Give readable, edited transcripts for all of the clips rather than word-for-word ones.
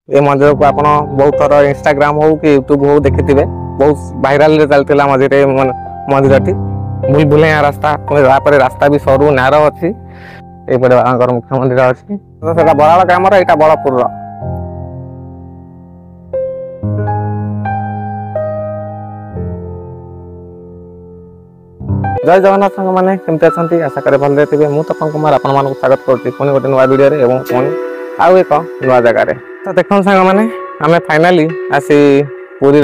ए मंदिर को आपण बहुत थर इंस्टाग्राम हो कि यूट्यूब हो देखि बहुत भाइराल रे चलता मझे मंदिर टी भूल भूलैया रास्ता रास्ता भी सरू नार अच्छी ये मुख्य मंदिर अच्छी तो बराल ग्राम यहाँ बड़पुर जय जगन्नाथ सांग मैंने केमती अच्छा आशा करे भले थे मुझे तपन कुमार आपण मानक स्वागत करती पुणी गोटे नुआ वीडियो रे पुणी आउ एक नुआ जगार तो देख सांग मैंने आम फाइनाली आसी पुरी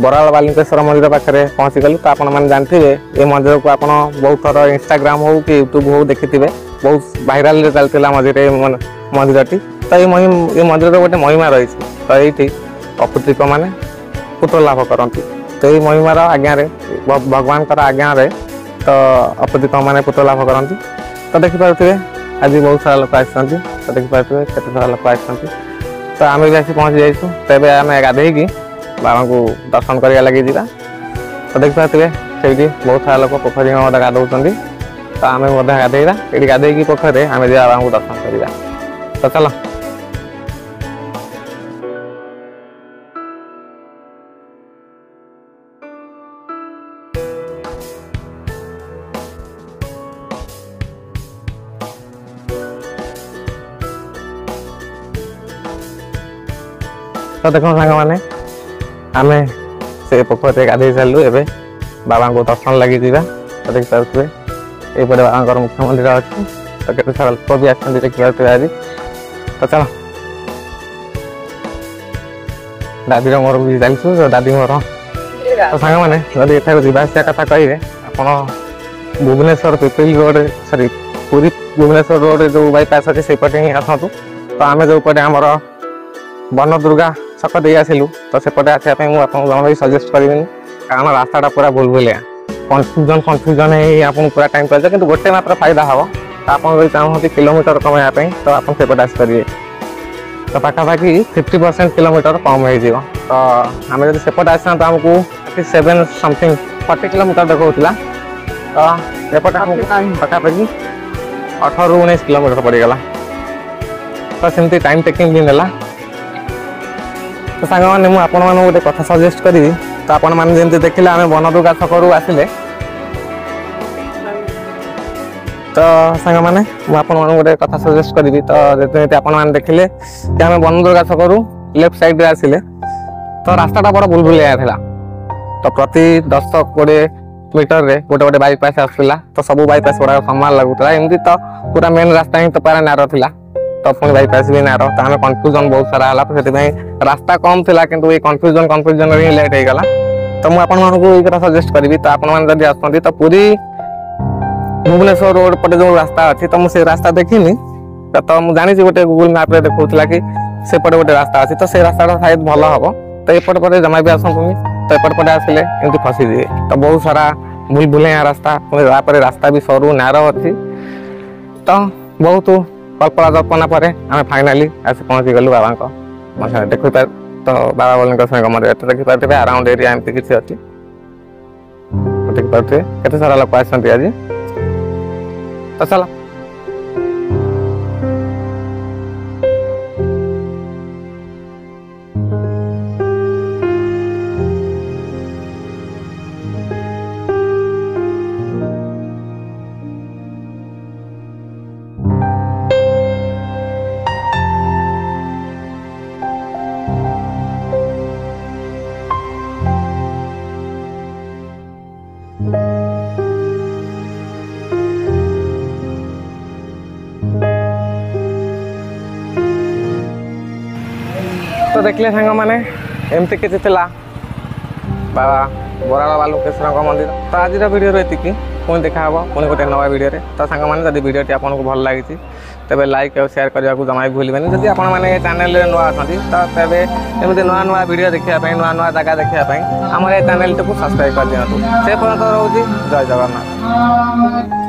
बराल बालिकेश्वर मंदिर पाखे पहुँची गलु तो आपने जानते ये मंदिर को आप बहुत थर इंस्टाग्राम हो कि यूट्यूब हो देखि बहुत भाइराल रे चलता मझे मंदिर टी तो ये मंदिर गोटे महिमा रही तो ये अपुत्रिक मैंने पुत्र लाभ करती तो ये महिमार आज्ञा भगवान आज्ञा तो अपुत्रिक मैंने पुत्र लाभ करती तो देखिपे आज बहुत सारा लोक आसती तो देखिपे केत सारा लोक आसती तो आम भी आसी पहुँची जाइए तेज आम गाधे बाबा को दर्शन करने लगे जा तो देखिपे से बहुत सारा लोक पोखरी गाधौ तो आम गाधेगा ये गाधे पोखर आम जा बाबा को दर्शन करवा तो चलो तो देख सांग मैंने आम से पोखर गाधे सारू ए बाबा को दर्शन लगी जा तो देखिपे ये बाबा मुख्य मंदिर अच्छी तो केते सारा लोक भी आसते देखिए आज तो चलो दादी मोर भी चलू दादी मोर तो सांग मैंने जब एठार जावासिया कथा कहे आप भुवनेश्वर पिपिल रोड सॉरी पूरी भुवनेश्वर रोड जो बाईपास अच्छे से पटे ही आसतु तो आम जो पटे आमर वन दुर्गा छक दे आसलु तो सेपटे आसापी मुझे जमा भी सजेस्ट करी कारण रास्ता पूरा भूल भूलिया कन्फ्यूजन है पूरा टाइम पाइज कि गोटे मात्र फायदा हम तो आप चाहते किलोमीटर कमाई तो आप सेपटे आसपारे तो पाखापाखि 50% किलोमीटर कम हो तो आम जब सेपटे आसा तो आमको 47 समथिंग 40 किलोमीटर देखा तो सेपटे आमको पाखापाखि 18 ରୁ 19 किलोमीटर पड़गला तो सेमती टाइम टेकिंग भी नेला तो सांग मैंने मुझे आपण मान गोटे कथा सजेस्ट करी तो आपण मैंने जमी देखिले आम बनदुर्गा छकरू आसिले तो सांग मैंने मुझे आपण मान गोटे कथा सजेस्ट करी तो जैसे आपण मैंने देखिले कि आम बनदुर्गा छकरू लेफ्ट साइड रे आसिले तो रास्ता बड़ा बुलबुलिया था तो प्रति 10-20 मीटर रे गोटे गोटे बाईपास आसला तो सब बाईपास गुड़ा समान लगुता एमती तो पूरा मेन रास्ता ही तो पारा नार था तो पुणी बाईपास भी नार तो आम कन्फ्यूजन बहुत सारा है तो रास्ता कम था कि ये कन्फ्यूजन ही लेट हो गला तो मुझे आपको ये सजेस्ट करी तो आपड़ी आसती तो पूरी भुवनेश्वर रोड पटे जो रास्ता अच्छी तो मुझे रास्ता देखनी तो मुझे जानी गोटे गूगल मैप रे देखा कि सेपटे गोटे रास्ता अच्छी तो से रास्ता शायद भल हम तो एपट पटे जमा भी आसतुनि तो एपट पटे आसिले एमती फसीजे तो बहुत सारा भूल भूलैया रास्ता रास्ता भी सरू नार अच्छी तो बहुत कल्पना जल्पना पर आम फाइनाली आसी पहुँची गलु बाबा देखी तो बाबा बोल मंदिर तो देखिपे अराउंड एरिया एमती किसी अच्छी देखिपे केते सारा लोक आसती आज तो चलो तो देखले सांग मैंने एमती किसी बाबा बराल बालुकेश्वर मंदिर तो आज वीडियो ये पुणी देखा पुणी गोटे नवा वीडियो तो सांग मैंने जब वीडियो आपको भल लगी तेज लाइक और शेयर करने को जमा भी भूलें जब आपने चैनल नुआ अच्छी तो तेज एमती नुआ नुआ वीडियो देखापी नुआ नुआ जगह देखापी आम ये चैनल टी सब्सक्राइब कर दिखाँ से पर्यटन रोचे जय जगन्नाथ।